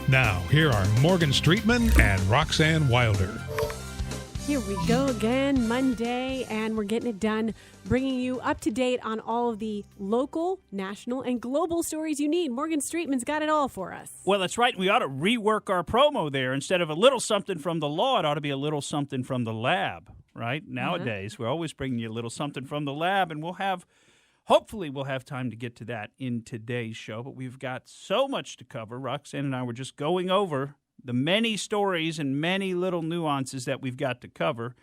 Now, here are Morgan Streetman and Roxanne Wilder. Here we go again, Monday, and we're getting it done, bringing you up to date on all of the local, national, and global stories you need. Morgan Streetman's got it all for us. Well, that's right. We ought to rework our promo there. Instead of a little something from the law, it ought to be a little something from the lab, right? Nowadays, we're always bringing you a little something from the lab, and hopefully we'll have time to get to that in today's show. But we've got so much to cover. Roxanne and I were just going over the many stories and many little nuances that we've got to cover.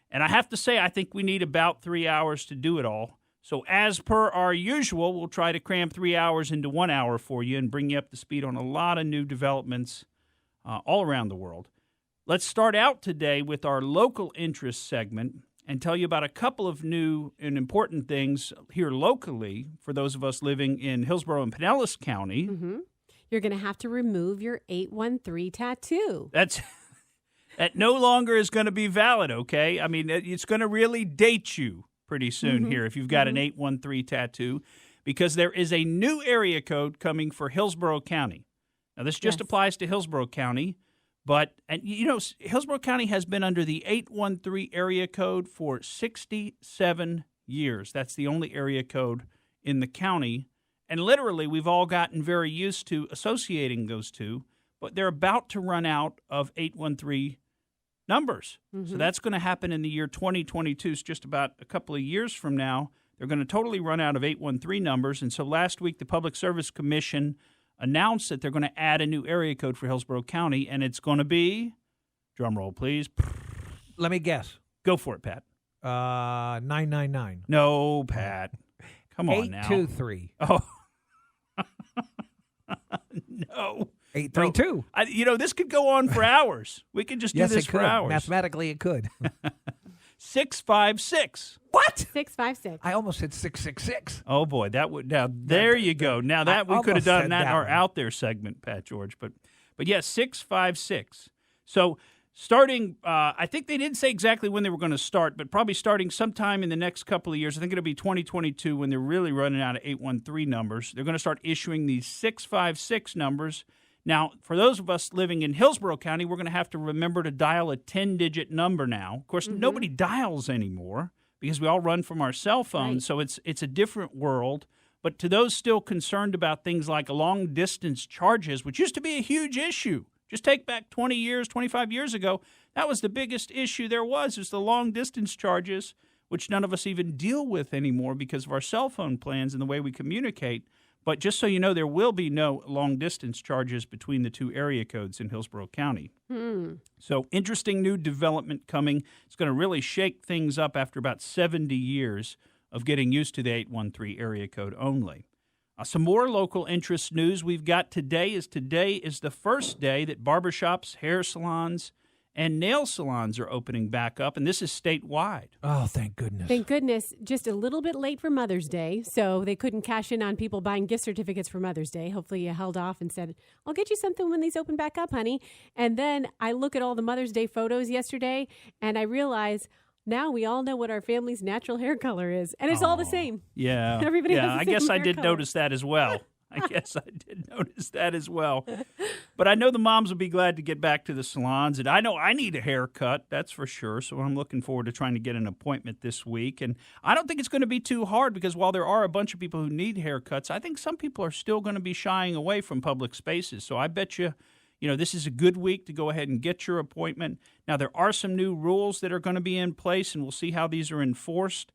And I have to say, I think we need about 3 hours to do it all. So as per our usual, we'll try to cram 3 hours into 1 hour for you and bring you up to speed on a lot of new developments all around the world. Let's start out today with our local interest segment and tell you about a couple of new and important things here locally for those of us living in Hillsborough and Pinellas County. Mm-hmm. You're going to have to remove your 813 tattoo. That no longer is going to be valid, okay? I mean, it's going to really date you pretty soon here if you've got an 813 tattoo, because there is a new area code coming for Hillsborough County. Now, this just applies to Hillsborough County, but Hillsborough County has been under the 813 area code for 67 years. That's the only area code in the county. And literally, we've all gotten very used to associating those two, but they're about to run out of 813 numbers. So that's going to happen in the year 2022. It's just about a couple of years from now. They're going to totally run out of 813 numbers. And so last week, the Public Service Commission announced that they're going to add a new area code for Hillsborough County, and it's going to be, drum roll, please. Let me guess. Go for it, Pat. 999. No, Pat. Come on now. 823. Oh. No. 832. No. This could go on for hours. We could just do this for hours. Mathematically, it could. 656. What? 656. I almost said 666. Oh boy, that would now. There you go. Now that we could have done that in our out there segment, Pat George. But yes, 656. So starting, I think they didn't say exactly when they were going to start, but probably starting sometime in the next couple of years. I think it'll be 2022 when they're really running out of 813 numbers. They're going to start issuing these 656 numbers. Now, for those of us living in Hillsborough County, we're going to have to remember to dial a 10-digit number now. Of course, nobody dials anymore because we all run from our cell phones, so it's a different world. But to those still concerned about things like long-distance charges, which used to be a huge issue, just take back 20 years, 25 years ago, that was the biggest issue there was the long-distance charges, which none of us even deal with anymore because of our cell phone plans and the way we communicate. But just so you know, there will be no long-distance charges between the two area codes in Hillsborough County. So interesting new development coming. It's going to really shake things up after about 70 years of getting used to the 813 area code only. Some more local interest news we've got today is the first day that barbershops, hair salons, and nail salons are opening back up, and this is statewide. Oh, thank goodness. Thank goodness. Just a little bit late for Mother's Day, so they couldn't cash in on people buying gift certificates for Mother's Day. Hopefully you held off and said, I'll get you something when these open back up, honey. And then I look at all the Mother's Day photos yesterday, and I realize now we all know what our family's natural hair color is, and it's all the same. Yeah. Everybody has the I same guess I hair did color. notice that as well. But I know the moms will be glad to get back to the salons, and I know I need a haircut, that's for sure, so I'm looking forward to trying to get an appointment this week. And I don't think it's going to be too hard because while there are a bunch of people who need haircuts, I think some people are still going to be shying away from public spaces. So I bet you, this is a good week to go ahead and get your appointment. Now, there are some new rules that are going to be in place, and we'll see how these are enforced,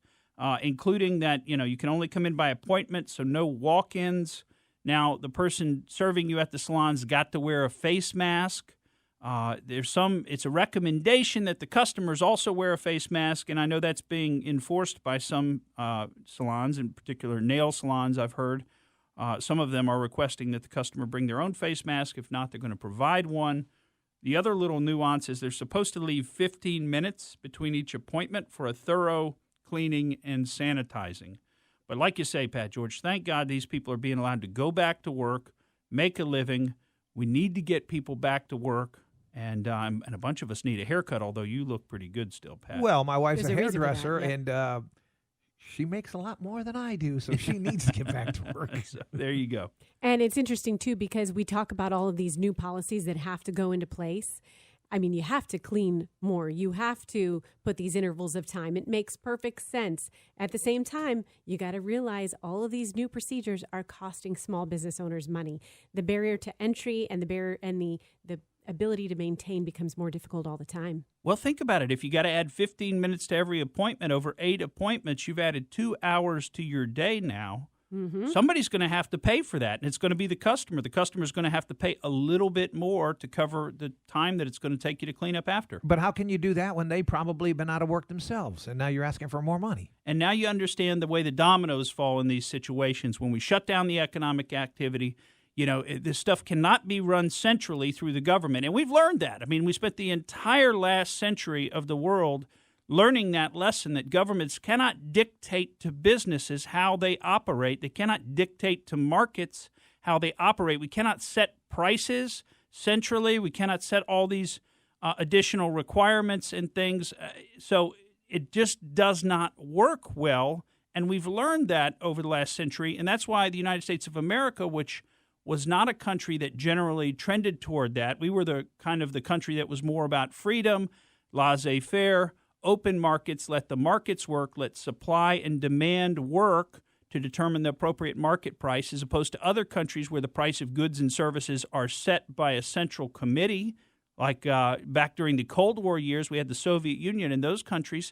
including that, you can only come in by appointment, so no walk-ins. Now, the person serving you at the salon's got to wear a face mask. It's a recommendation that the customers also wear a face mask, and I know that's being enforced by some salons, in particular nail salons, I've heard. Some of them are requesting that the customer bring their own face mask. If not, they're going to provide one. The other little nuance is they're supposed to leave 15 minutes between each appointment for a thorough cleaning and sanitizing. But like you say, Pat George, thank God these people are being allowed to go back to work, make a living. We need to get people back to work, and a bunch of us need a haircut, although you look pretty good still, Pat. Well, my wife's There's a a reason for that, hairdresser, yeah. and She makes a lot more than I do, so she needs to get back to work. So, there you go. And it's interesting, too, because we talk about all of these new policies that have to go into place. I mean, you have to clean more. You have to put these intervals of time. It makes perfect sense. At the same time, you got to realize all of these new procedures are costing small business owners money. The barrier to entry and the ability to maintain becomes more difficult all the time. Well, think about it. If you got to add 15 minutes to every appointment, over 8 appointments, you've added 2 hours to your day now. Mm-hmm. Somebody's going to have to pay for that, and it's going to be the customer. The customer's going to have to pay a little bit more to cover the time that it's going to take you to clean up after. But how can you do that when they probably been out of work themselves, and now you're asking for more money? And now you understand the way the dominoes fall in these situations. When we shut down the economic activity, this stuff cannot be run centrally through the government. And we've learned that. I mean, we spent the entire last century of the world learning that lesson that governments cannot dictate to businesses how they operate. They cannot dictate to markets how they operate. We cannot set prices centrally. We cannot set all these additional requirements and things. So it just does not work well. And we've learned that over the last century. And that's why the United States of America, which was not a country that generally trended toward that. We were the country that was more about freedom, laissez-faire, open markets, let the markets work, let supply and demand work to determine the appropriate market price, as opposed to other countries where the price of goods and services are set by a central committee. Like back during the Cold War years, we had the Soviet Union, and those countries,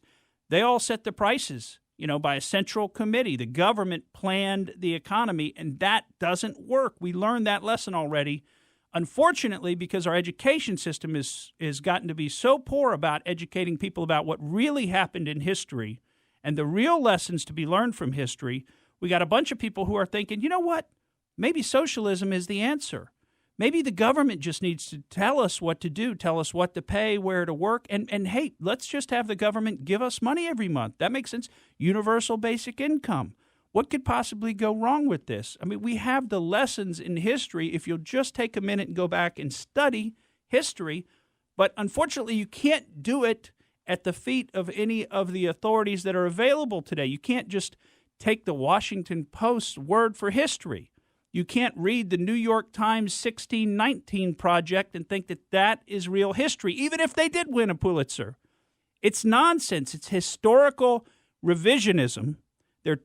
they all set the prices, by a central committee. The government planned the economy, and that doesn't work. We learned that lesson already. Unfortunately, because our education system is gotten to be so poor about educating people about what really happened in history and the real lessons to be learned from history, we got a bunch of people who are thinking, you know what, maybe socialism is the answer. Maybe the government just needs to tell us what to do, tell us what to pay, where to work, and hey, let's just have the government give us money every month. That makes sense. Universal basic income. What could possibly go wrong with this? I mean, we have the lessons in history if you'll just take a minute and go back and study history. But unfortunately, you can't do it at the feet of any of the authorities that are available today. You can't just take the Washington Post's word for history. You can't read the New York Times 1619 Project and think that that is real history, even if they did win a Pulitzer. It's nonsense. It's historical revisionism.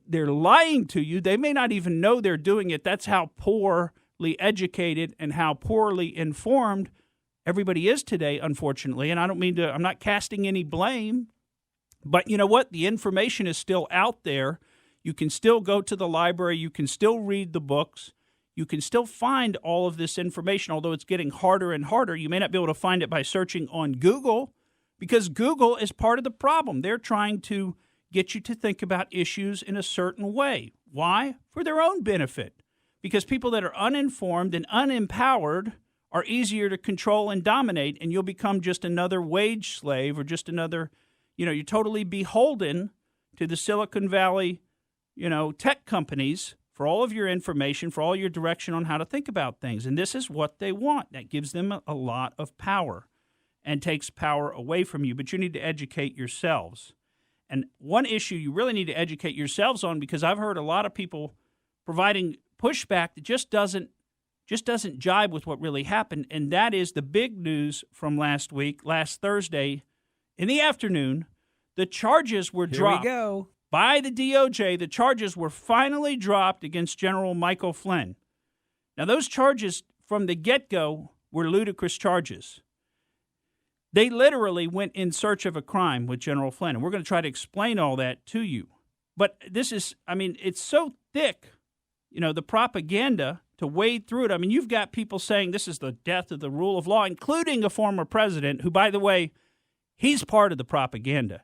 They're lying to you. They may not even know they're doing it. That's how poorly educated and how poorly informed everybody is today, unfortunately. And I'm not casting any blame. But you know what? The information is still out there. You can still go to the library. You can still read the books. You can still find all of this information, although it's getting harder and harder. You may not be able to find it by searching on Google, because Google is part of the problem. They're trying to get you to think about issues in a certain way. Why? For their own benefit. Because people that are uninformed and unempowered are easier to control and dominate, and you'll become just another wage slave or just another, you're totally beholden to the Silicon Valley, tech companies for all of your information, for all your direction on how to think about things. And this is what they want. That gives them a lot of power and takes power away from you. But you need to educate yourselves. And one issue you really need to educate yourselves on, because I've heard a lot of people providing pushback that just doesn't jibe with what really happened, and that is the big news from last Thursday in the afternoon. The charges were dropped. Here we go. By the DOJ. The charges were finally dropped against General Michael Flynn. Now, those charges from the get-go were ludicrous charges. They literally went in search of a crime with General Flynn, and we're going to try to explain all that to you. But it's so thick, the propaganda to wade through it. I mean, you've got people saying this is the death of the rule of law, including a former president who, by the way, he's part of the propaganda.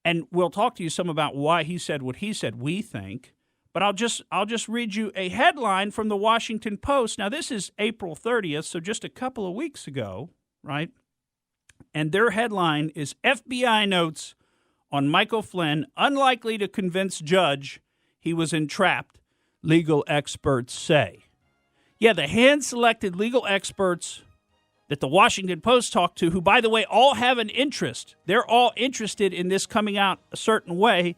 And we'll talk to you some about why he said what he said, we think. But I'll just read you a headline from the Washington Post. Now, this is April 30th, so just a couple of weeks ago, right? And their headline is FBI notes on Michael Flynn, unlikely to convince judge he was entrapped, legal experts say. Yeah, the hand-selected legal experts that the Washington Post talked to, who, by the way, all have an interest. They're all interested in this coming out a certain way.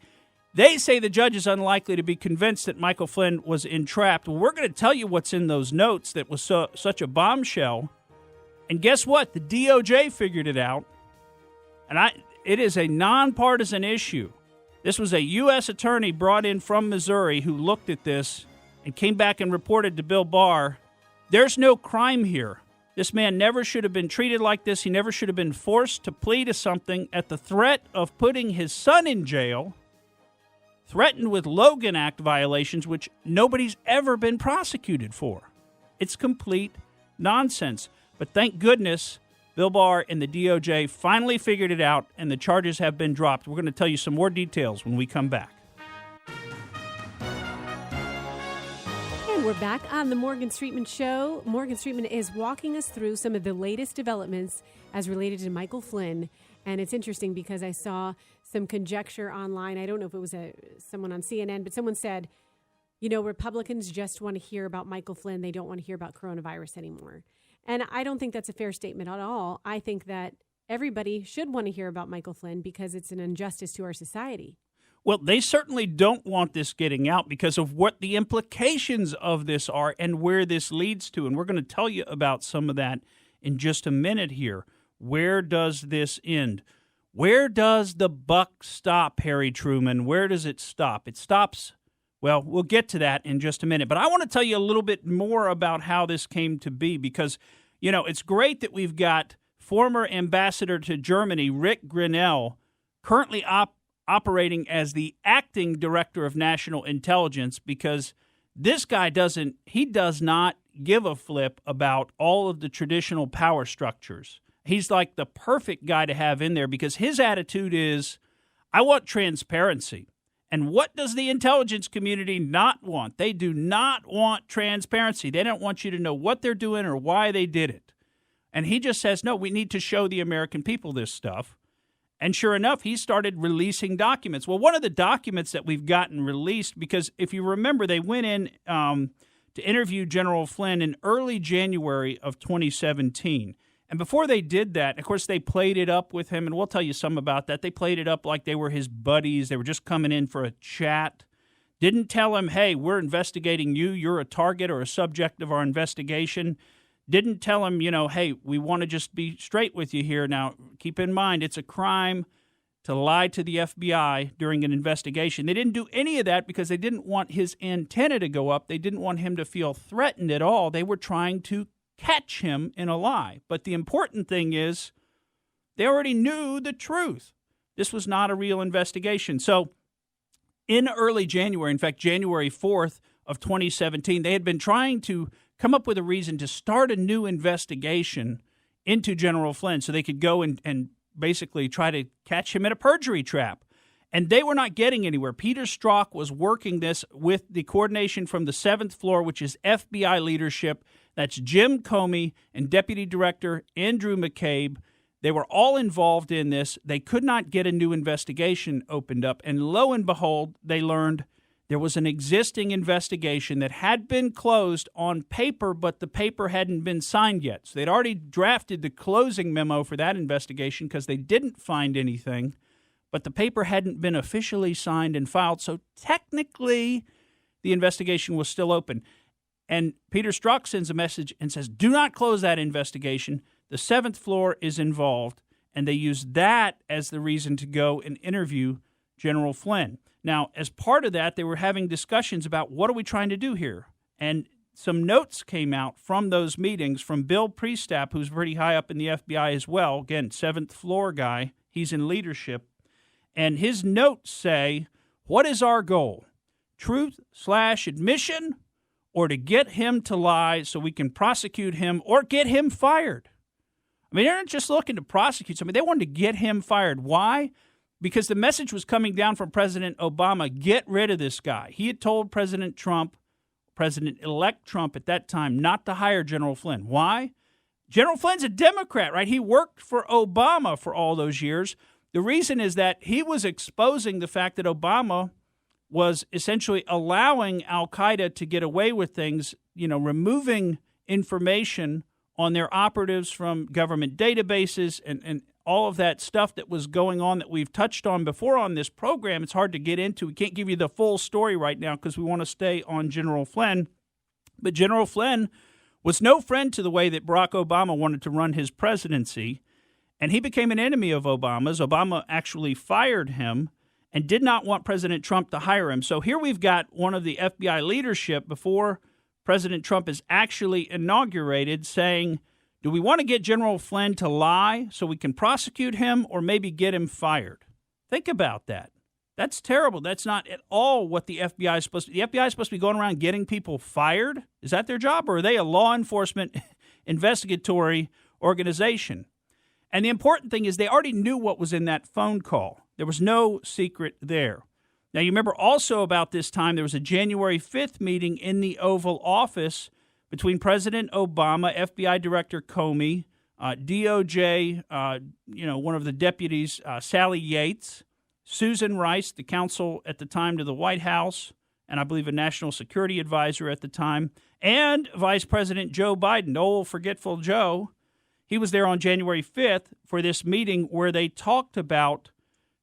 They say the judge is unlikely to be convinced that Michael Flynn was entrapped. Well, we're going to tell you what's in those notes that was such a bombshell. And guess what? The DOJ figured it out. And it is a nonpartisan issue. This was a U.S. attorney brought in from Missouri who looked at this and came back and reported to Bill Barr, there's no crime here. This man never should have been treated like this. He never should have been forced to plead to something at the threat of putting his son in jail, threatened with Logan Act violations, which nobody's ever been prosecuted for. It's complete nonsense. But thank goodness Bill Barr and the DOJ finally figured it out, and the charges have been dropped. We're going to tell you some more details when we come back. And we're back on the Morgan Streetman Show. Morgan Streetman is walking us through some of the latest developments as related to Michael Flynn. And it's interesting because I saw some conjecture online. I don't know if it was someone on CNN, but someone said, Republicans just want to hear about Michael Flynn. They don't want to hear about coronavirus anymore. And I don't think that's a fair statement at all. I think that everybody should want to hear about Michael Flynn because it's an injustice to our society. Well, they certainly don't want this getting out because of what the implications of this are and where this leads to. And we're going to tell you about some of that in just a minute here. Where does this end? Where does the buck stop, Harry Truman? Where does it stop? It stops. Well, we'll get to that in just a minute. But I want to tell you a little bit more about how this came to be because, it's great that we've got former ambassador to Germany, Rick Grinnell, currently operating as the acting director of national intelligence because this guy does not give a flip about all of the traditional power structures. He's like the perfect guy to have in there because his attitude is, I want transparency. And what does the intelligence community not want? They do not want transparency. They don't want you to know what they're doing or why they did it. And he just says, no, we need to show the American people this stuff. And sure enough, he started releasing documents. Well, one of the documents that we've gotten released, because if you remember, they went in to interview General Flynn in early January of 2017. And before they did that, of course, they played it up with him, and we'll tell you some about that. They played it up like they were his buddies. They were just coming in for a chat. Didn't tell him, hey, we're investigating you. You're a target or a subject of our investigation. Didn't tell him, hey, we want to just be straight with you here. Now, keep in mind, it's a crime to lie to the FBI during an investigation. They didn't do any of that because they didn't want his antenna to go up. They didn't want him to feel threatened at all. They were trying to catch him in a lie. But the important thing is they already knew the truth. This was not a real investigation. So in early January, in fact, January 4th of 2017, they had been trying to come up with a reason to start a new investigation into General Flynn so they could go and basically try to catch him in a perjury trap. And they were not getting anywhere. Peter Strzok was working this with the coordination from the 7th floor, which is FBI leadership. That's Jim Comey and Deputy Director Andrew McCabe. They were all involved in this. They could not get a new investigation opened up. And lo and behold, they learned there was an existing investigation that had been closed on paper, but the paper hadn't been signed yet. So they'd already drafted the closing memo for that investigation because they didn't find anything, but the paper hadn't been officially signed and filed. So technically, the investigation was still open. And Peter Strzok sends a message and says, do not close that investigation. The 7th floor is involved. And they used that as the reason to go and interview General Flynn. Now, as part of that, they were having discussions about what are we trying to do here? And some notes came out from those meetings from Bill Priestap, who's pretty high up in the FBI as well. Again, 7th floor guy. He's in leadership. And his notes say, what is our goal? Truth/admission, or to get him to lie so we can prosecute him or get him fired? I mean, they're not just looking to prosecute somebody. They wanted to get him fired. Why? Because the message was coming down from President Obama, get rid of this guy. He had told President Trump, President-elect Trump at that time, not to hire General Flynn. Why? General Flynn's a Democrat, right? He worked for Obama for all those years. The reason is that he was exposing the fact that Obama was essentially allowing al-Qaeda to get away with things, removing information on their operatives from government databases and all of that stuff that was going on that we've touched on before on this program. It's hard to get into. We can't give you the full story right now because we want to stay on General Flynn. But General Flynn was no friend to the way that Barack Obama wanted to run his presidency, and he became an enemy of Obama's. Obama actually fired him and did not want President Trump to hire him. So here we've got one of the FBI leadership before President Trump is actually inaugurated saying, do we want to get General Flynn to lie so we can prosecute him or maybe get him fired? Think about that. That's terrible. That's not at all what the FBI is supposed to be. The FBI is supposed to be going around getting people fired? Is that their job, or are they a law enforcement investigatory organization? And the important thing is they already knew what was in that phone call. There was no secret there. Now, you remember also about this time there was a January 5th meeting in the Oval Office between President Obama, FBI Director Comey, DOJ, one of the deputies, Sally Yates, Susan Rice, the counsel at the time to the White House, and I believe a national security advisor at the time, and Vice President Joe Biden, old forgetful Joe. He was there on January 5th for this meeting where they talked about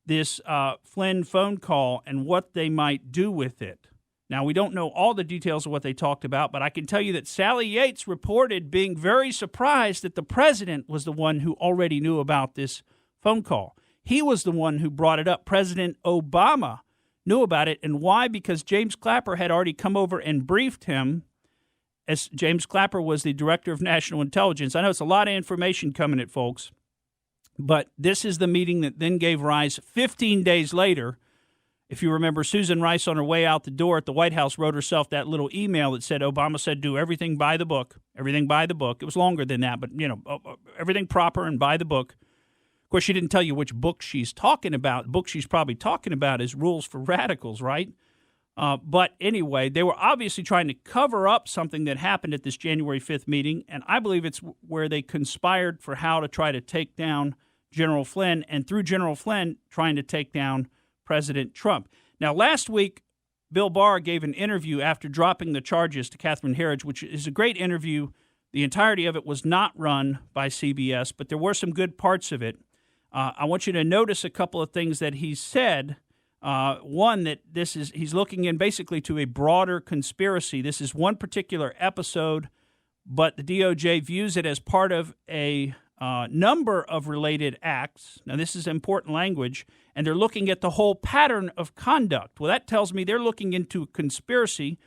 this Flynn phone call and what they might do with it. Now, we don't know all the details of what they talked about, but I can tell you that Sally Yates reported being very surprised that the president was the one who already knew about this phone call. He was the one who brought it up. President Obama knew about it. And why? Because James Clapper had already come over and briefed him, as James Clapper was the director of national intelligence. I know it's a lot of information coming at folks, but this is the meeting that then gave rise 15 days later. If you remember, Susan Rice on her way out the door at the White House wrote herself that little email that said Obama said do everything by the book, everything by the book. It was longer than that, but, everything proper and by the book. Of course, she didn't tell you which book she's talking about. The book she's probably talking about is Rules for Radicals, right? But anyway, they were obviously trying to cover up something that happened at this January 5th meeting, and I believe it's where they conspired for how to try to take down General Flynn, and through General Flynn, trying to take down President Trump. Now, last week, Bill Barr gave an interview after dropping the charges to Catherine Herridge, which is a great interview. The entirety of it was not run by CBS, but there were some good parts of it. I want you to notice a couple of things that he said. One, that he's looking in basically to a broader conspiracy. This is one particular episode, but the DOJ views it as part of a number of related acts. Now, this is important language, and they're looking at the whole pattern of conduct. Well, that tells me they're looking into a conspiracy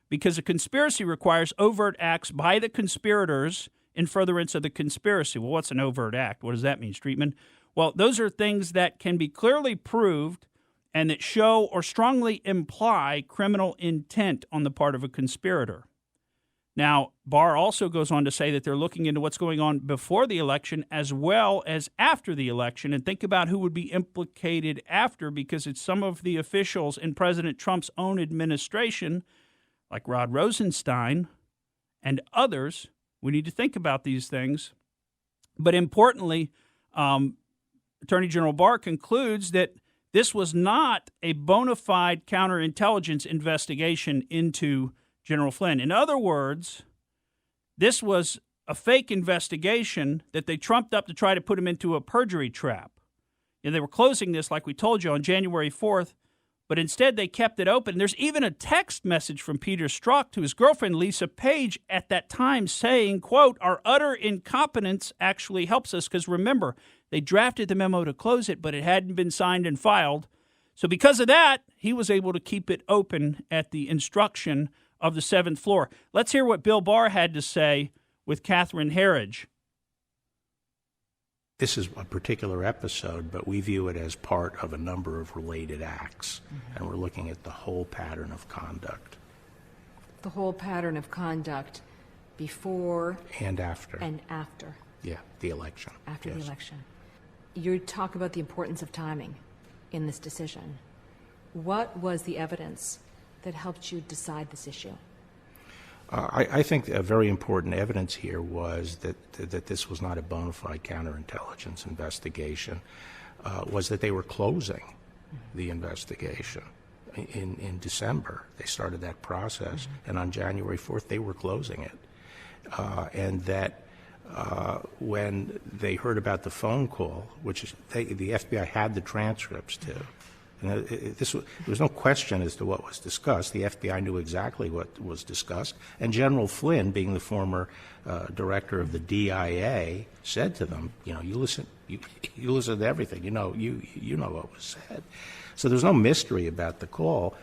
because a conspiracy requires overt acts by the conspirators in furtherance of the conspiracy. Well, what's an overt act? What does that mean, Streetman? Well, those are things that can be clearly proved and that show or strongly imply criminal intent on the part of a conspirator. Now, Barr also goes on to say that they're looking into what's going on before the election as well as after the election, and think about who would be implicated after, because it's some of the officials in President Trump's own administration, like Rod Rosenstein and others. We need to think about these things. But importantly, Attorney General Barr concludes that this was not a bona fide counterintelligence investigation into General Flynn. In other words, this was a fake investigation that they trumped up to try to put him into a perjury trap. And they were closing this, like we told you, on January 4th, but instead they kept it open. There's even a text message from Peter Strzok to his girlfriend, Lisa Page, at that time saying, quote, "Our utter incompetence actually helps us," because remember, they drafted the memo to close it, but it hadn't been signed and filed. So because of that, he was able to keep it open at the instruction of the 7th floor. Let's hear what Bill Barr had to say with Catherine Herridge. This is a particular episode, but we view it as part of a number of related acts, and we're looking at the whole pattern of conduct. The whole pattern of conduct before and after. And after. Yeah, the election. After the election. You talk about the importance of timing in this decision. What was the evidence that helped you decide this issue? I think a very important evidence here was that this was not a bona fide counterintelligence investigation, was that they were closing the investigation. In December, they started that process, and on January 4th, they were closing it. And that when they heard about the phone call, which is the FBI had the transcripts to. And there was no question as to what was discussed. The FBI knew exactly what was discussed. And General Flynn, being the former director of the DIA, said to them, you listen to everything. You know what was said. So there's no mystery about the call.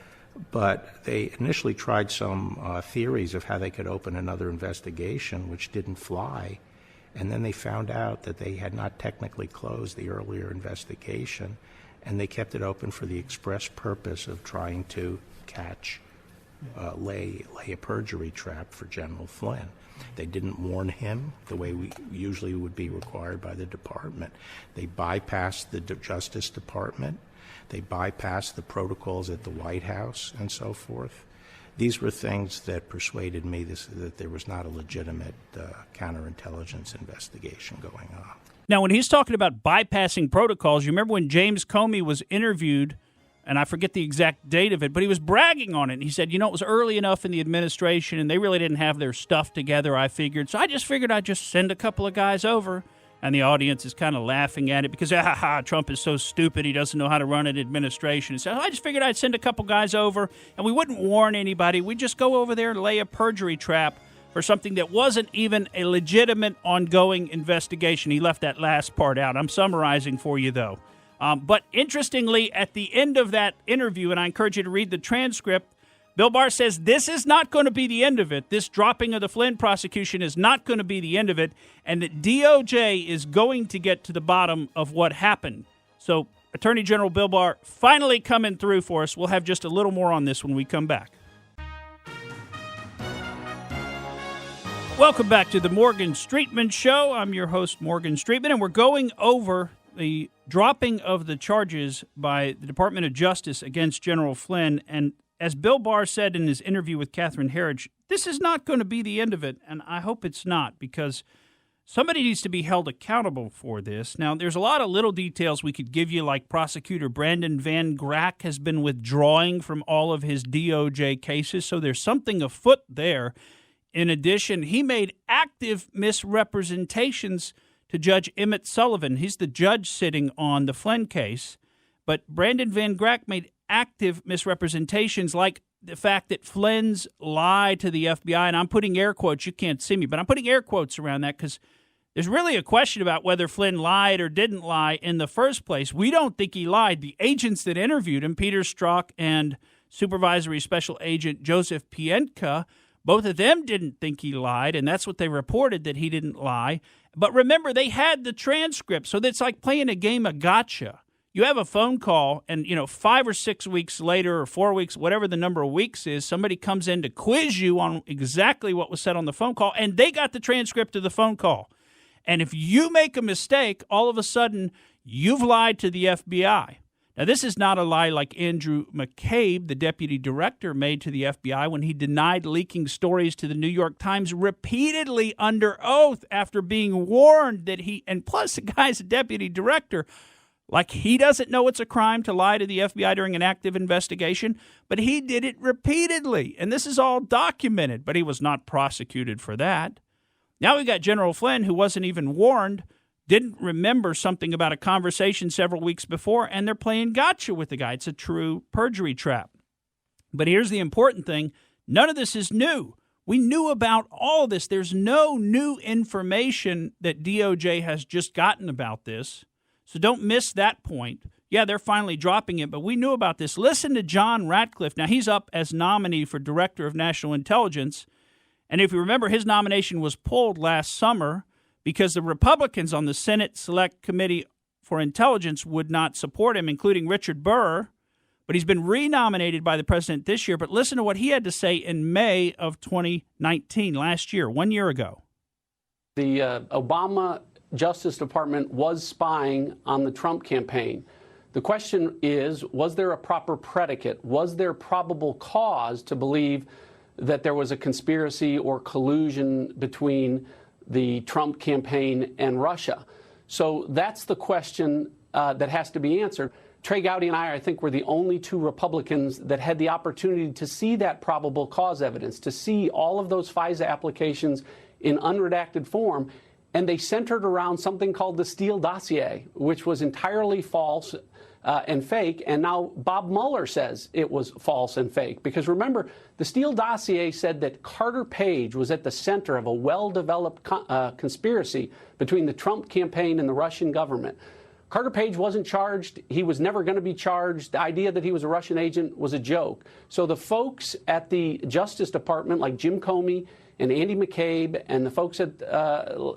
But they initially tried some theories of how they could open another investigation, which didn't fly. And then they found out that they had not technically closed the earlier investigation, and they kept it open for the express purpose of trying to lay a perjury trap for General Flynn. They didn't warn him the way we usually would be required by the department. They bypassed the Justice Department. They bypassed the protocols at the White House and so forth. These were things that persuaded me that there was not a legitimate counterintelligence investigation going on. Now, when he's talking about bypassing protocols, you remember when James Comey was interviewed, and I forget the exact date of it, but he was bragging on it. And he said, it was early enough in the administration, and they really didn't have their stuff together, I figured. So I just figured I'd just send a couple of guys over. And the audience is kind of laughing at it because, Trump is so stupid, he doesn't know how to run an administration. So I just figured I'd send a couple guys over, and we wouldn't warn anybody. We'd just go over there and lay a perjury trap for something that wasn't even a legitimate ongoing investigation. He left that last part out. I'm summarizing for you, though. But interestingly, at the end of that interview, and I encourage you to read the transcript, Bill Barr says this is not going to be the end of it. This dropping of the Flynn prosecution is not going to be the end of it, and that DOJ is going to get to the bottom of what happened. So Attorney General Bill Barr finally coming through for us. We'll have just a little more on this when we come back. Welcome back to the Morgan Streetman Show. I'm your host, Morgan Streetman, and we're going over the dropping of the charges by the Department of Justice against General Flynn. And as Bill Barr said in his interview with Catherine Herridge, this is not going to be the end of it, and I hope it's not, because somebody needs to be held accountable for this. Now, there's a lot of little details we could give you, like prosecutor Brandon Van Grack has been withdrawing from all of his DOJ cases, so there's something afoot there. In addition, he made active misrepresentations to Judge Emmett Sullivan. He's the judge sitting on the Flynn case, but Brandon Van Grack made active misrepresentations, like the fact that Flynn's lied to the FBI, and I'm putting air quotes, you can't see me, but I'm putting air quotes around that because there's really a question about whether Flynn lied or didn't lie in the first place. We don't think he lied. The agents that interviewed him, Peter Strzok and Supervisory Special Agent Joseph Pientka, both of them didn't think he lied, and that's what they reported, that he didn't lie. But remember, they had the transcript, so that's like playing a game of gotcha. You have a phone call, and 5 or 6 weeks later, or 4 weeks, whatever the number of weeks is, somebody comes in to quiz you on exactly what was said on the phone call, and they got the transcript of the phone call. And if you make a mistake, all of a sudden, you've lied to the FBI. Now, this is not a lie like Andrew McCabe, the deputy director, made to the FBI when he denied leaking stories to the New York Times repeatedly under oath after being warned that and plus the guy's a deputy director. Like, he doesn't know it's a crime to lie to the FBI during an active investigation, but he did it repeatedly. And this is all documented, but he was not prosecuted for that. Now we got General Flynn, who wasn't even warned, didn't remember something about a conversation several weeks before, and they're playing gotcha with the guy. It's a true perjury trap. But here's the important thing. None of this is new. We knew about all of this. There's no new information that DOJ has just gotten about this. So don't miss that point. Yeah, they're finally dropping it, but we knew about this. Listen to John Ratcliffe. Now, he's up as nominee for Director of National Intelligence. And if you remember, his nomination was pulled last summer because the Republicans on the Senate Select Committee for Intelligence would not support him, including Richard Burr. But he's been renominated by the president this year. But listen to what he had to say in May of 2019, last year, 1 year ago. The Obama Justice Department was spying on the Trump campaign. The question is, was there a proper predicate? Was there probable cause to believe that there was a conspiracy or collusion between the Trump campaign and Russia? So that's the question that has to be answered. Trey Gowdy and I think, were the only two Republicans that had the opportunity to see that probable cause evidence, to see all of those FISA applications in unredacted form. and they centered around something called the Steele dossier, which was entirely false and fake. And now Bob Mueller says it was false and fake. Because remember, the Steele dossier said that Carter Page was at the center of a well-developed conspiracy between the Trump campaign and the Russian government. Carter Page wasn't charged. He was never going to be charged. The idea that he was a Russian agent was a joke. So the folks at the Justice Department, like Jim Comey and Andy McCabe and the folks at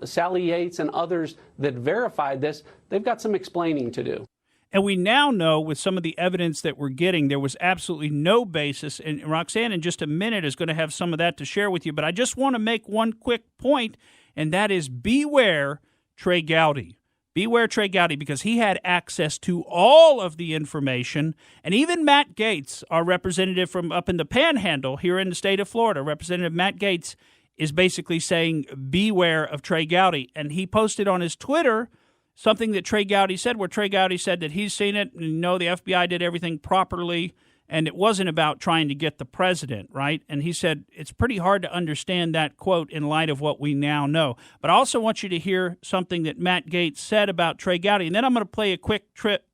Sally Yates and others that verified this, they've got some explaining to do. And we now know with some of the evidence that we're getting, there was absolutely no basis. And Roxanne, in just a minute, is going to have some of that to share with you. But I just want to make one quick point, and that is beware Trey Gowdy. Beware Trey Gowdy, because he had access to all of the information. And even Matt Gaetz, our representative from up in the Panhandle here in the state of Florida, Representative Matt Gaetz, is basically saying beware of Trey Gowdy. And he posted on his Twitter something that Trey Gowdy said, where Trey Gowdy said that he's seen it, and the FBI did everything properly, and it wasn't about trying to get the president, right? And he said it's pretty hard to understand that quote in light of what we now know. But I also want you to hear something that Matt Gaetz said about Trey Gowdy, and then I'm going to play a quick clip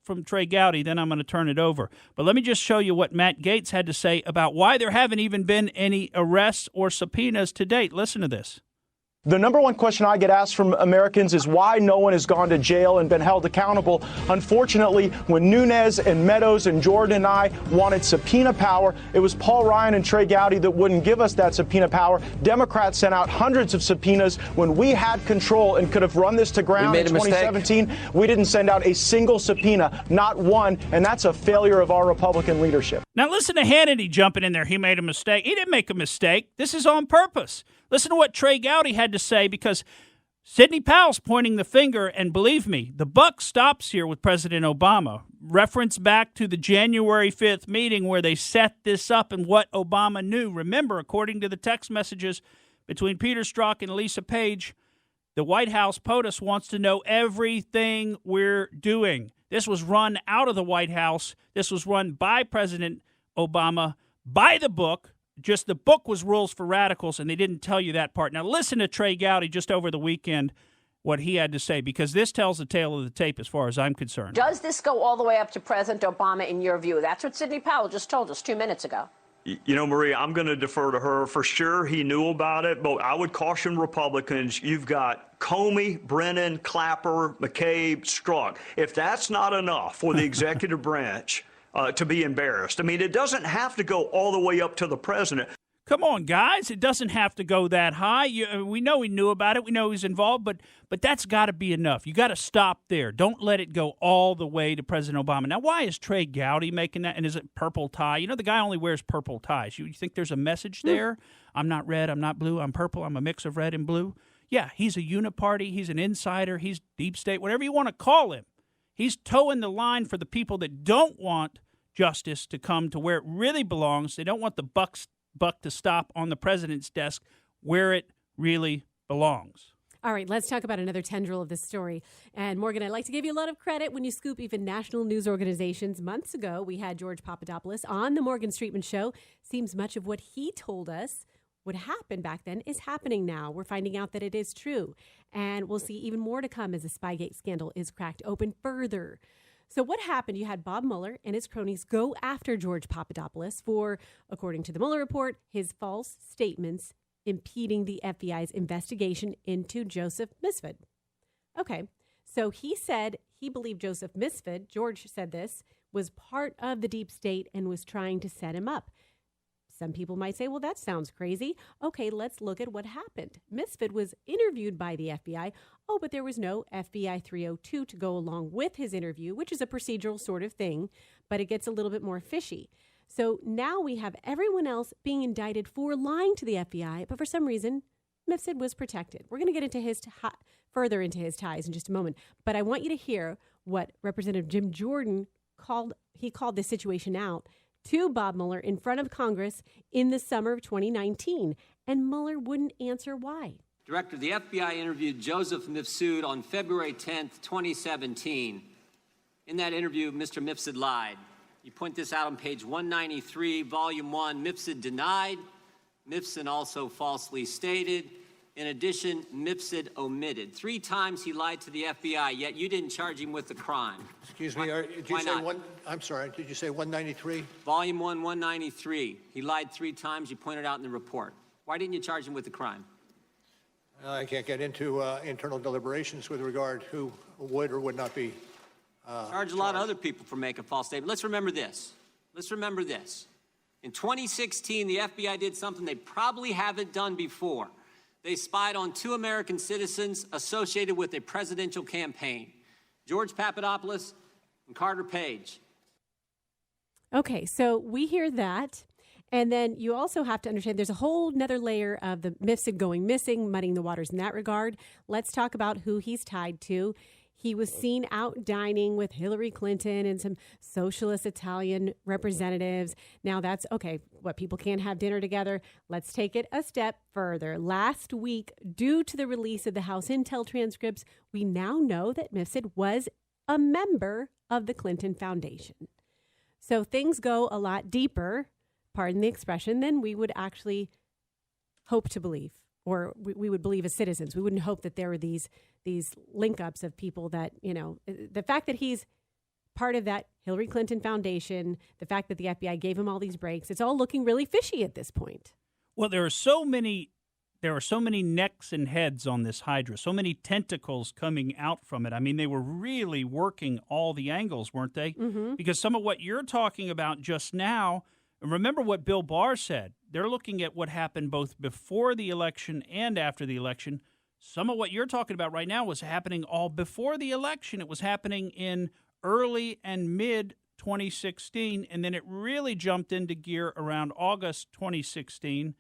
from Trey Gowdy, then I'm going to turn it over. But let me just show you what Matt Gaetz had to say about why there haven't even been any arrests or subpoenas to date. Listen to this. The number one question I get asked from Americans is why no one has gone to jail and been held accountable. Unfortunately, when Nunes and Meadows and Jordan and I wanted subpoena power, it was Paul Ryan and Trey Gowdy that wouldn't give us that subpoena power. Democrats sent out hundreds of subpoenas when we had control and could have run this to ground in 2017. Mistake. We didn't send out a single subpoena, not one, and that's a failure of our Republican leadership. Now listen to Hannity jumping in there. He made a mistake. He didn't make a mistake. This is on purpose. Listen to what Trey Gowdy had to say, because Sidney Powell's pointing the finger, and believe me, the buck stops here with President Obama. Reference back to the January 5th meeting where they set this up and what Obama knew. Remember, according to the text messages between Peter Strzok and Lisa Page, the White House POTUS wants to know everything we're doing. This was run out of the White House. This was run by President Obama, by the book. Just the book was Rules for Radicals, and they didn't tell you that part. Now listen to Trey Gowdy just over the weekend, what he had to say, because this tells the tale of the tape as far as I'm concerned. Does this go all the way up to President Obama in your view? That's what Sidney Powell just told us 2 minutes ago. You know, Maria, I'm going to defer to her. For sure, he knew about it, but I would caution Republicans. You've got Comey, Brennan, Clapper, McCabe, Strzok. If that's not enough for the executive branch to be embarrassed, I mean, it doesn't have to go all the way up to the president. Come on, guys. It doesn't have to go that high. We know he knew about it. We know he's involved, but that's got to be enough. You got to stop there. Don't let it go all the way to President Obama. Now, why is Trey Gowdy making that? And is it purple tie? You know, the guy only wears purple ties. You think there's a message there? I'm not red. I'm not blue. I'm purple. I'm a mix of red and blue. Yeah, he's a uniparty. He's an insider. He's deep state, whatever you want to call him. He's towing the line for the people that don't want justice to come to where it really belongs. They don't want the buck to stop on the president's desk where it really belongs. All right, let's talk about another tendril of this story. And Morgan, I'd like to give you a lot of credit when you scoop even national news organizations. Months ago, we had George Papadopoulos on the Morgan Streetman Show. Seems much of what he told us would happen back then is happening now. We're finding out that it is true. And we'll see even more to come as the Spygate scandal is cracked open further. So what happened? You had Bob Mueller and his cronies go after George Papadopoulos for, according to the Mueller report, his false statements impeding the FBI's investigation into Joseph Misfit. Okay, so he said he believed Joseph Misfit, George said this, was part of the deep state and was trying to set him up. Some people might say, well, that sounds crazy. Okay, let's look at what happened. Misfit was interviewed by the FBI. Oh, but there was no FBI 302 to go along with his interview, which is a procedural sort of thing, but it gets a little bit more fishy. So now we have everyone else being indicted for lying to the FBI, but for some reason, Misfit was protected. We're going to get into further into his ties in just a moment, but I want you to hear what Representative Jim Jordan called this situation out to Bob Mueller in front of Congress in the summer of 2019, and Mueller wouldn't answer why. Director, the FBI interviewed Joseph Mifsud on February 10th, 2017. In that interview, Mr. Mifsud lied. You point this out on page 193, volume 1. Mifsud denied. Mifsud also falsely stated. In addition, Mifsud omitted. 3 times he lied to the FBI, yet you didn't charge him with the crime. Excuse me, did you say one? I'm sorry, did you say 193? Volume 1, 193. He lied 3 times. You pointed out in the report. Why didn't you charge him with the crime? I can't get into internal deliberations with regard who would or would not be. Charge a lot of other people for making false statements. Let's remember this. In 2016, the FBI did something they probably haven't done before. They spied on 2 American citizens associated with a presidential campaign, George Papadopoulos and Carter Page. Okay, so we hear that. And then you also have to understand there's a whole nother layer of the Mifsud going missing, muddying the waters in that regard. Let's talk about who he's tied to. He was seen out dining with Hillary Clinton and some socialist Italian representatives. Now that's, okay, what, people can't have dinner together? Let's take it a step further. Last week, due to the release of the House Intel transcripts, we now know that Mifsud was a member of the Clinton Foundation. So things go a lot deeper, pardon the expression, than we would actually hope to believe, or we would believe as citizens. We wouldn't hope that there were these link-ups of people that, you know, the fact that he's part of that Hillary Clinton Foundation, the fact that the FBI gave him all these breaks, it's all looking really fishy at this point. Well, there are so many necks and heads on this Hydra, so many tentacles coming out from it. I mean, they were really working all the angles, weren't they? Mm-hmm. Because some of what you're talking about just now, remember what Bill Barr said. They're looking at what happened both before the election and after the election. Some of what you're talking about right now was happening all before the election. It was happening in early and mid 2016, and then it really jumped into gear around August 2016,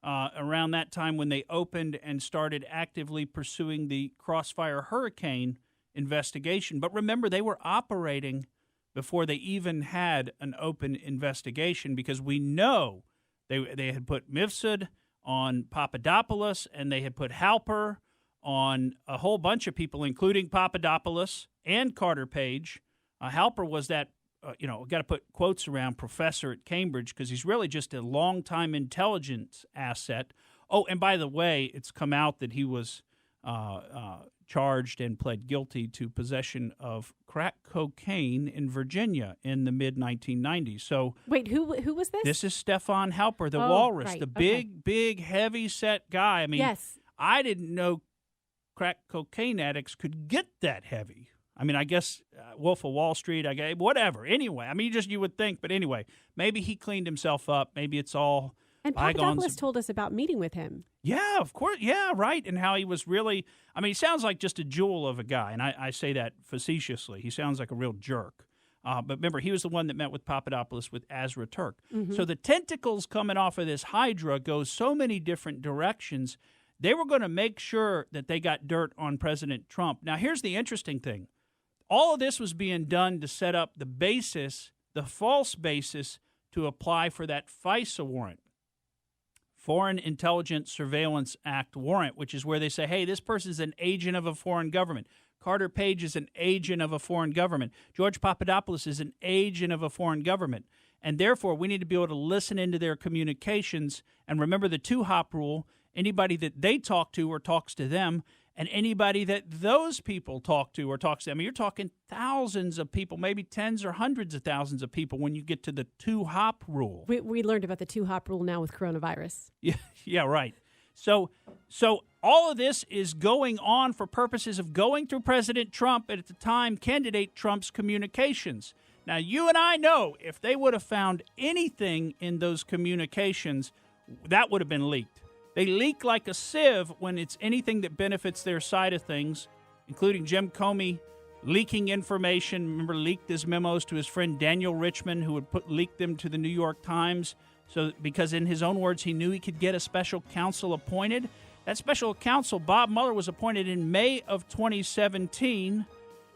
around that time when they opened and started actively pursuing the Crossfire Hurricane investigation. But remember, they were operating before they even had an open investigation, because we know they had put Mifsud on Papadopoulos, and they had put Halper on a whole bunch of people, including Papadopoulos and Carter Page. Halper was that, got to put quotes around professor at Cambridge, because he's really just a longtime intelligence asset. Oh, and by the way, it's come out that he was charged and pled guilty to possession of crack cocaine in Virginia in the mid-1990s. So wait, who was this? This is Stefan Halper, the walrus, right. the big, heavy-set guy. I mean, yes. I didn't know crack cocaine addicts could get that heavy. I mean, I guess Wolf of Wall Street, whatever. Anyway, I mean, you would think. But anyway, maybe he cleaned himself up. Maybe it's all and Papadopoulos told us about meeting with him. Yeah, of course. Yeah, right. And how he was really, I mean, he sounds like just a jewel of a guy. And I say that facetiously. He sounds like a real jerk. But remember, he was the one that met with Papadopoulos with Azra Turk. Mm-hmm. So the tentacles coming off of this Hydra go so many different directions. They were going to make sure that they got dirt on President Trump. Now, here's the interesting thing. All of this was being done to set up the basis, the false basis, to apply for that FISA warrant, Foreign Intelligence Surveillance Act warrant, which is where they say, hey, this person's an agent of a foreign government. Carter Page is an agent of a foreign government. George Papadopoulos is an agent of a foreign government. And therefore, we need to be able to listen into their communications and remember the two-hop rule. Anybody that they talk to or talks to them, and anybody that those people talk to or talks to them. I mean, you're talking thousands of people, maybe tens or hundreds of thousands of people when you get to the two-hop rule. We learned about the two-hop rule now with coronavirus. Yeah, right. So all of this is going on for purposes of going through President Trump and at the time candidate Trump's communications. Now, you and I know if they would have found anything in those communications, that would have been leaked. They leak like a sieve when it's anything that benefits their side of things, including Jim Comey leaking information. Remember, leaked his memos to his friend Daniel Richman, who would leak them to the New York Times. So, because in his own words, he knew he could get a special counsel appointed. That special counsel, Bob Mueller, was appointed in May of 2017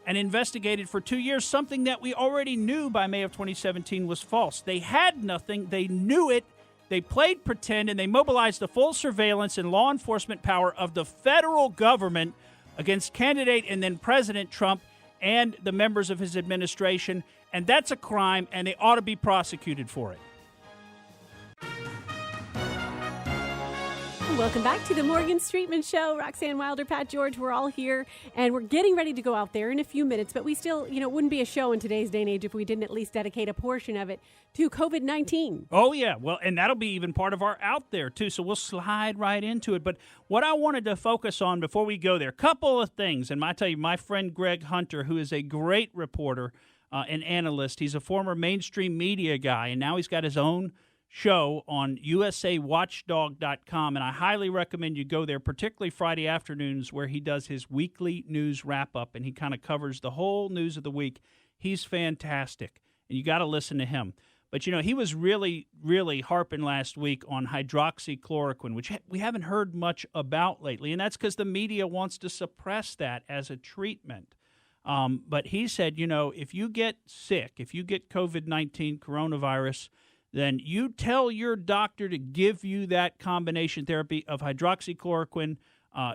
and investigated for 2 years, something that we already knew by May of 2017 was false. They had nothing. They knew it. They played pretend, and they mobilized the full surveillance and law enforcement power of the federal government against candidate and then President Trump and the members of his administration. And that's a crime, and they ought to be prosecuted for it. Welcome back to the Morgan Streetman Show. Roxanne Wilder, Pat George, we're all here, and we're getting ready to go out there in a few minutes, but we still, it wouldn't be a show in today's day and age if we didn't at least dedicate a portion of it to COVID-19. Oh, yeah. Well, and that'll be even part of our out there, too, so we'll slide right into it. But what I wanted to focus on before we go there, a couple of things, and I tell you, my friend Greg Hunter, who is a great reporter and analyst, he's a former mainstream media guy, and now he's got his own show on usawatchdog.com, and I highly recommend you go there, particularly Friday afternoons where he does his weekly news wrap-up, and he kind of covers the whole news of the week. He's fantastic, and you got to listen to him. But, he was really, really harping last week on hydroxychloroquine, which we haven't heard much about lately, and that's because the media wants to suppress that as a treatment. But he said, if you get sick, if you get COVID-19 coronavirus, then you tell your doctor to give you that combination therapy of hydroxychloroquine,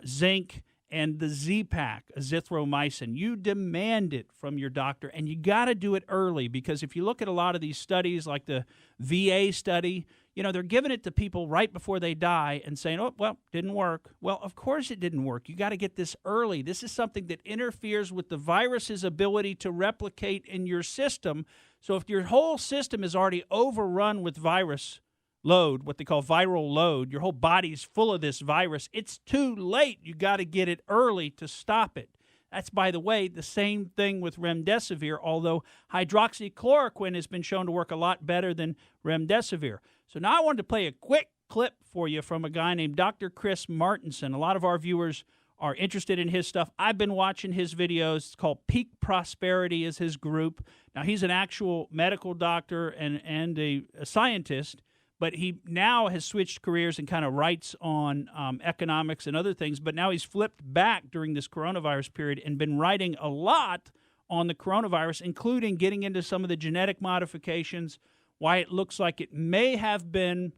zinc, and the Z-Pak, azithromycin. You demand it from your doctor, and you got to do it early because if you look at a lot of these studies, like the VA study, they're giving it to people right before they die and saying, oh, well, didn't work. Well, of course it didn't work. You got to get this early. This is something that interferes with the virus's ability to replicate in your system. So if your whole system is already overrun with virus load, what they call viral load, your whole body's full of this virus, it's too late. You got to get it early to stop it. That's, by the way, the same thing with remdesivir, although hydroxychloroquine has been shown to work a lot better than remdesivir. So now I wanted to play a quick clip for you from a guy named Dr. Chris Martenson. A lot of our viewers are interested in his stuff. I've been watching his videos. It's called Peak Prosperity is his group. Now, he's an actual medical doctor and a scientist, but he now has switched careers and kind of writes on economics and other things. But now he's flipped back during this coronavirus period and been writing a lot on the coronavirus, including getting into some of the genetic modifications, why it looks like it may have been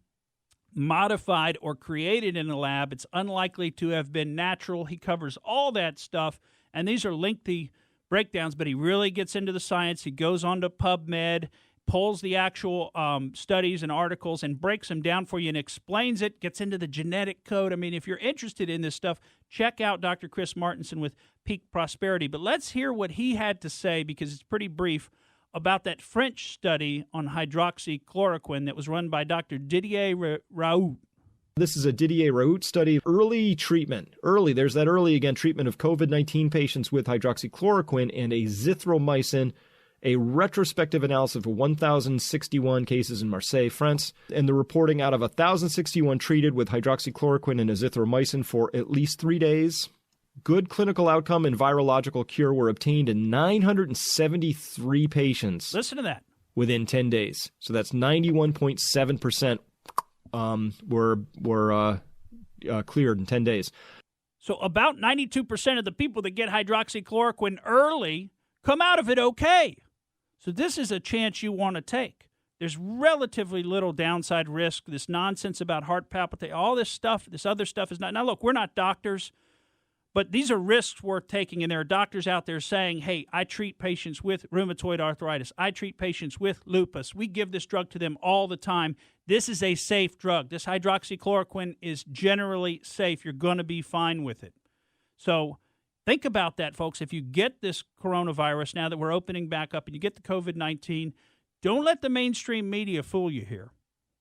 modified or created in a lab. It's unlikely to have been natural. He covers all that stuff, and these are lengthy breakdowns, but he really gets into the science. He goes on to PubMed, pulls the actual studies and articles and breaks them down for you and explains it, gets into the genetic code. I mean, if you're interested in this stuff, check out Dr. Chris Martenson with Peak Prosperity. But let's hear what he had to say, because it's pretty brief, about that French study on hydroxychloroquine that was run by Dr. Didier Raoult. This is a Didier Raoult study. Early treatment. There's that early again, treatment of COVID-19 patients with hydroxychloroquine and azithromycin, a retrospective analysis of 1,061 cases in Marseille, France, and the reporting out of 1,061 treated with hydroxychloroquine and azithromycin for at least 3 days. Good clinical outcome and virological cure were obtained in 973 patients. Listen to that. Within 10 days. So that's 91.7% were cleared in 10 days. So about 92% of the people that get hydroxychloroquine early come out of it okay. So this is a chance you want to take. There's relatively little downside risk. This nonsense about heart palpitation, all this stuff, this other stuff is not. Now, look, we're not doctors, but these are risks worth taking, and there are doctors out there saying, hey, I treat patients with rheumatoid arthritis. I treat patients with lupus. We give this drug to them all the time. This is a safe drug. This hydroxychloroquine is generally safe. You're going to be fine with it. So think about that, folks. If you get this coronavirus, now that we're opening back up, and you get the COVID-19, don't let the mainstream media fool you here.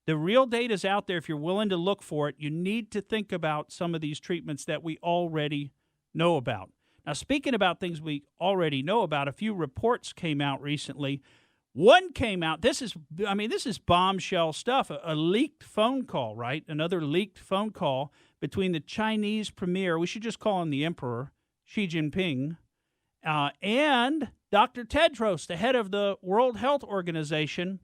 The real data is out there. If you're willing to look for it, you need to think about some of these treatments that we already know about. Now, speaking about things we already know about, a few reports came out recently. One came out, this is bombshell stuff, a leaked phone call, right? Another leaked phone call between the Chinese premier, we should just call him the emperor, Xi Jinping, and Dr. Tedros, the head of the World Health Organization,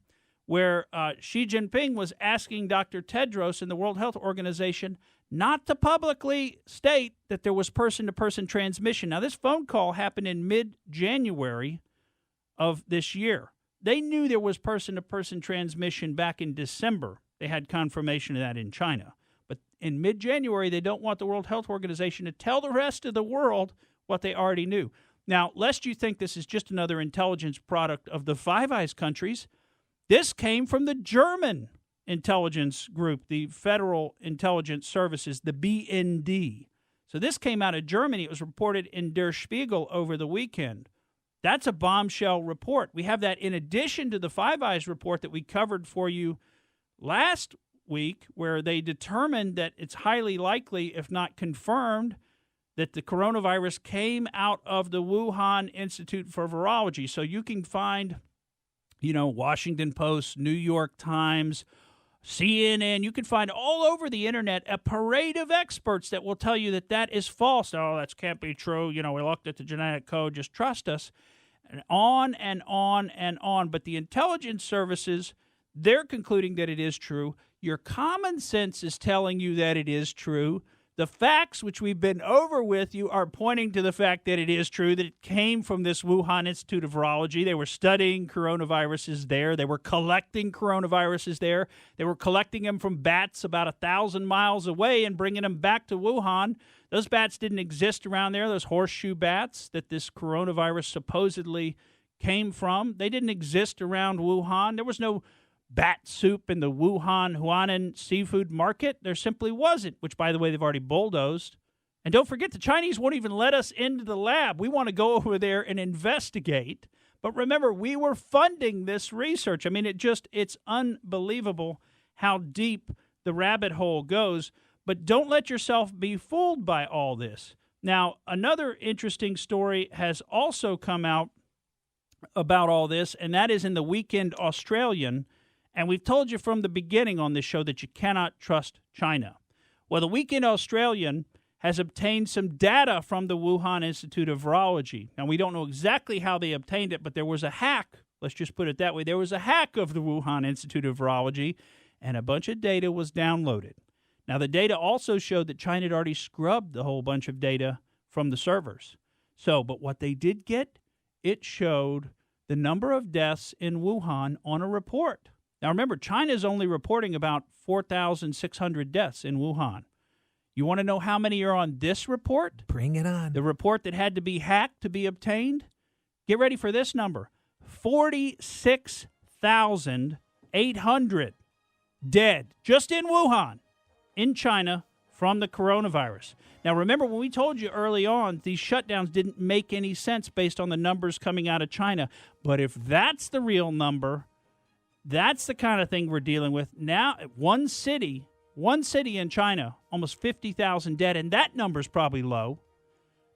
where Xi Jinping was asking Dr. Tedros in the World Health Organization not to publicly state that there was person-to-person transmission. Now, this phone call happened in mid-January of this year. They knew there was person-to-person transmission back in December. They had confirmation of that in China. But in mid-January, they don't want the World Health Organization to tell the rest of the world what they already knew. Now, lest you think this is just another intelligence product of the Five Eyes countries, this came from the German intelligence group, the Federal Intelligence Services, the BND. So this came out of Germany. It was reported in Der Spiegel over the weekend. That's a bombshell report. We have that in addition to the Five Eyes report that we covered for you last week, where they determined that it's highly likely, if not confirmed, that the coronavirus came out of the Wuhan Institute for Virology. So you can find, Washington Post, New York Times, CNN, you can find all over the internet a parade of experts that will tell you that that is false. Oh, that can't be true. We looked at the genetic code. Just trust us. And on and on and on. But the intelligence services, they're concluding that it is true. Your common sense is telling you that it is true. The facts, which we've been over with you, are pointing to the fact that it is true, that it came from this Wuhan Institute of Virology. They were studying coronaviruses there. They were collecting coronaviruses there. They were collecting them from bats about 1,000 miles away and bringing them back to Wuhan. Those bats didn't exist around there, those horseshoe bats that this coronavirus supposedly came from. They didn't exist around Wuhan. There was no bat soup in the Huanan seafood market. There simply wasn't, which, by the way, they've already bulldozed. And don't forget, the Chinese won't even let us into the lab. We want to go over there and investigate. But remember, we were funding this research. I mean, it's unbelievable how deep the rabbit hole goes. But don't let yourself be fooled by all this. Now, another interesting story has also come out about all this, and that is in the Weekend Australian. And we've told you from the beginning on this show that you cannot trust China. Well, the Weekend Australian has obtained some data from the Wuhan Institute of Virology. Now, we don't know exactly how they obtained it, but there was a hack. Let's just put it that way. There was a hack of the Wuhan Institute of Virology, and a bunch of data was downloaded. Now, the data also showed that China had already scrubbed a whole bunch of data from the servers. But what they did get, it showed the number of deaths in Wuhan on a report. Now, remember, China is only reporting about 4,600 deaths in Wuhan. You want to know how many are on this report? Bring it on. The report that had to be hacked to be obtained? Get ready for this number. 46,800 dead just in Wuhan, in China, from the coronavirus. Now, remember, when we told you early on, these shutdowns didn't make any sense based on the numbers coming out of China. But if that's the real number, that's the kind of thing we're dealing with. Now, one city in China, almost 50,000 dead, and that number's probably low.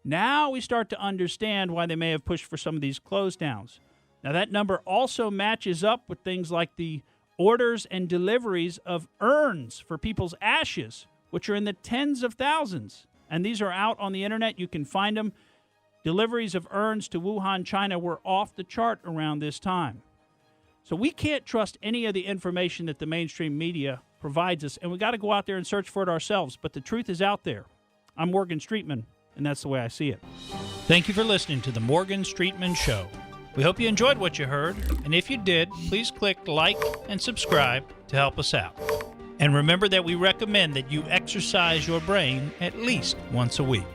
Now we start to understand why they may have pushed for some of these close downs. Now, that number also matches up with things like the orders and deliveries of urns for people's ashes, which are in the tens of thousands. And these are out on the internet. You can find them. Deliveries of urns to Wuhan, China were off the chart around this time. So we can't trust any of the information that the mainstream media provides us, and we got to go out there and search for it ourselves. But the truth is out there. I'm Morgan Streetman, and that's the way I see it. Thank you for listening to the Morgan Streetman Show. We hope you enjoyed what you heard, and if you did, please click like and subscribe to help us out. And remember that we recommend that you exercise your brain at least once a week.